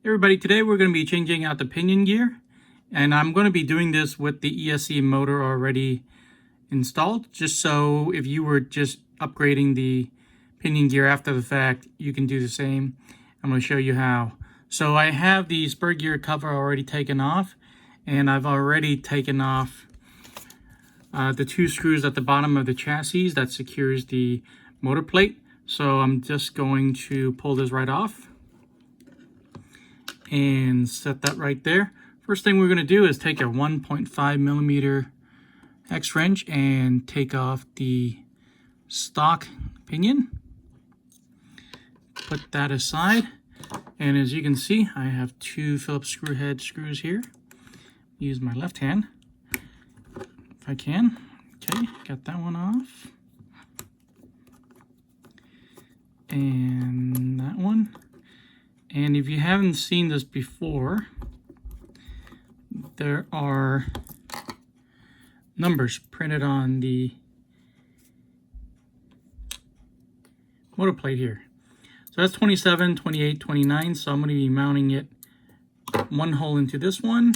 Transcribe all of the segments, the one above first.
Everybody, today we're going to be changing out the pinion gear, and I'm going to be doing this with the ESC motor already installed, just so if you were just upgrading the pinion gear after the fact, you can do the same. I'm going to show you how. So I have the spur gear cover already taken off, and I've already taken off the two screws at the bottom of the chassis that secures the motor plate. So I'm just going to pull this right off and set that right there. First thing we're going to do is take a 1.5 millimeter hex wrench and take off the stock pinion. Put that aside, and as you can see, I have two Phillips screw head screws here. Use my left hand if I can. Okay, got that one off, and that one. And if you haven't seen this before, there are numbers printed on the motor plate here. So that's 27, 28, 29. So I'm going to be mounting it one hole into this one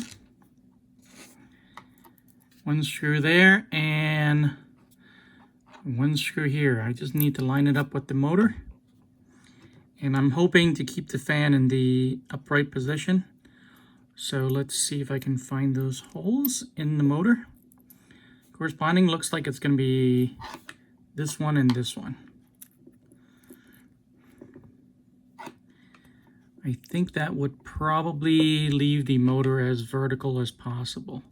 screw there, and one screw here. I just need to line it up with the motor. And I'm hoping to keep the fan in the upright position. So let's see if I can find those holes in the motor. Corresponding looks like it's going to be this one and this one. I think that would probably leave the motor as vertical as possible.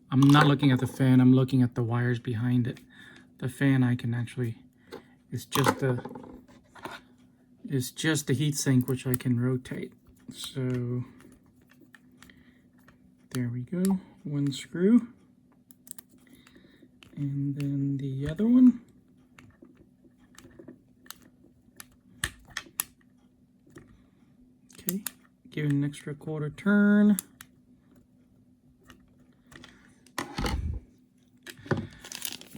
I'm not looking at the fan, I'm looking at the wires behind it. The fan I can actually... It's just the heat sink, which I can rotate. So there we go, one screw, and then the other one. Okay, give it an extra quarter turn.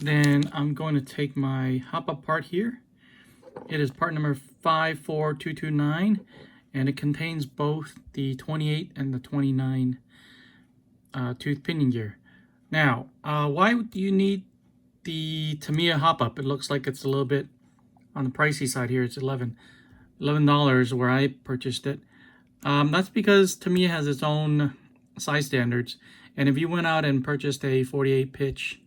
Then I'm going to take my HopUp part here. It is part number 54229, and it contains both the 28 and the 29 tooth pinion gear. Now, why do you need the Tamiya HopUp? It looks like it's a little bit on the pricey side here. It's $11 where I purchased it. That's because Tamiya has its own size standards, and if you went out and purchased a 48 pitch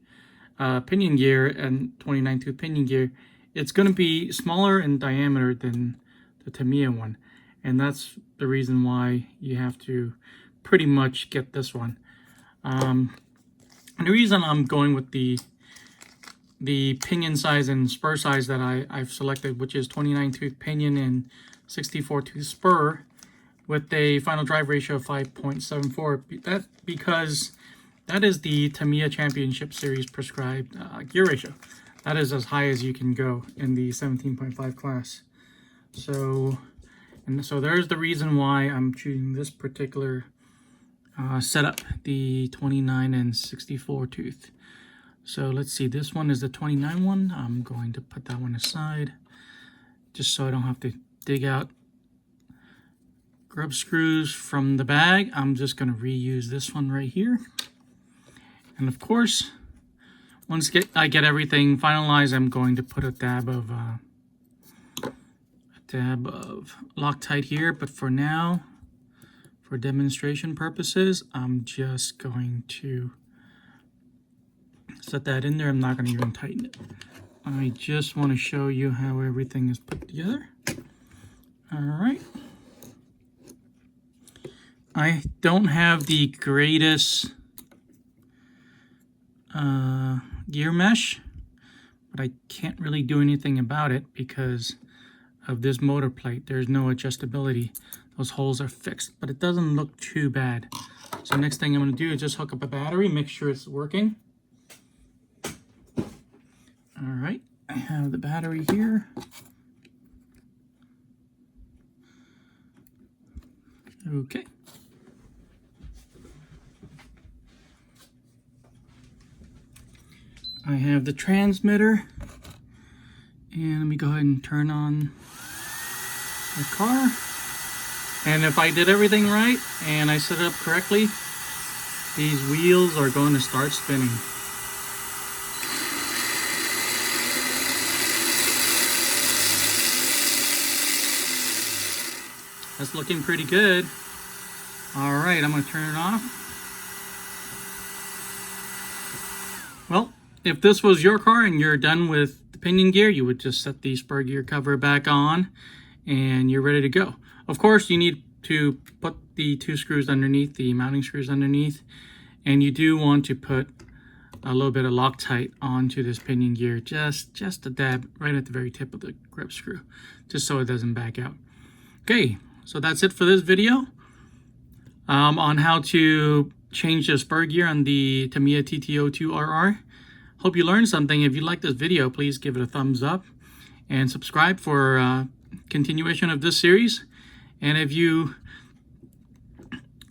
pinion gear and 29 tooth pinion gear, it's going to be smaller in diameter than the Tamiya one, and that's the reason why you have to pretty much get this one. And the reason I'm going with the pinion size and spur size that I've selected, which is 29 tooth pinion and 64 tooth spur with a final drive ratio of 5.74, that's because that is the Tamiya Championship Series prescribed gear ratio. That is as high as you can go in the 17.5 class. So there's the reason why I'm choosing this particular setup, the 29 and 64 tooth. So let's see, this one is the 29 one. I'm going to put that one aside, just so I don't have to dig out grub screws from the bag. I'm just going to reuse this one right here. And of course, once I get everything finalized, I'm going to put a dab of Loctite here. But for now, for demonstration purposes, I'm just going to set that in there. I'm not going to even tighten it. I just want to show you how everything is put together. All right. I don't have the greatest gear mesh, but I can't really do anything about it because of this motor plate. There's no adjustability. Those holes are fixed, but it doesn't look too bad. So next thing I'm going to do is just hook up a battery, make sure it's working. All right, I have the battery here. Okay. I have the transmitter, and let me go ahead and turn on the car. And if I did everything right and I set it up correctly, these wheels are going to start spinning. That's looking pretty good. All right, I'm going to turn it off. Well, if this was your car and you're done with the pinion gear, you would just set the spur gear cover back on and you're ready to go. Of course, you need to put the 2 screws underneath, the mounting screws underneath, and you do want to put a little bit of Loctite onto this pinion gear, just a dab right at the very tip of the grip screw, just so it doesn't back out. Okay, so that's it for this video on how to change the spur gear on the Tamiya TT-02RR. Hope you learned something. If you like this video, please give it a thumbs up and subscribe for continuation of this series. And if you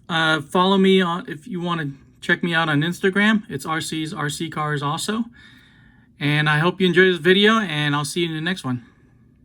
follow me on, if you want to check me out on Instagram, it's RC's RC Cars also. And I hope you enjoyed this video, and I'll see you in the next one.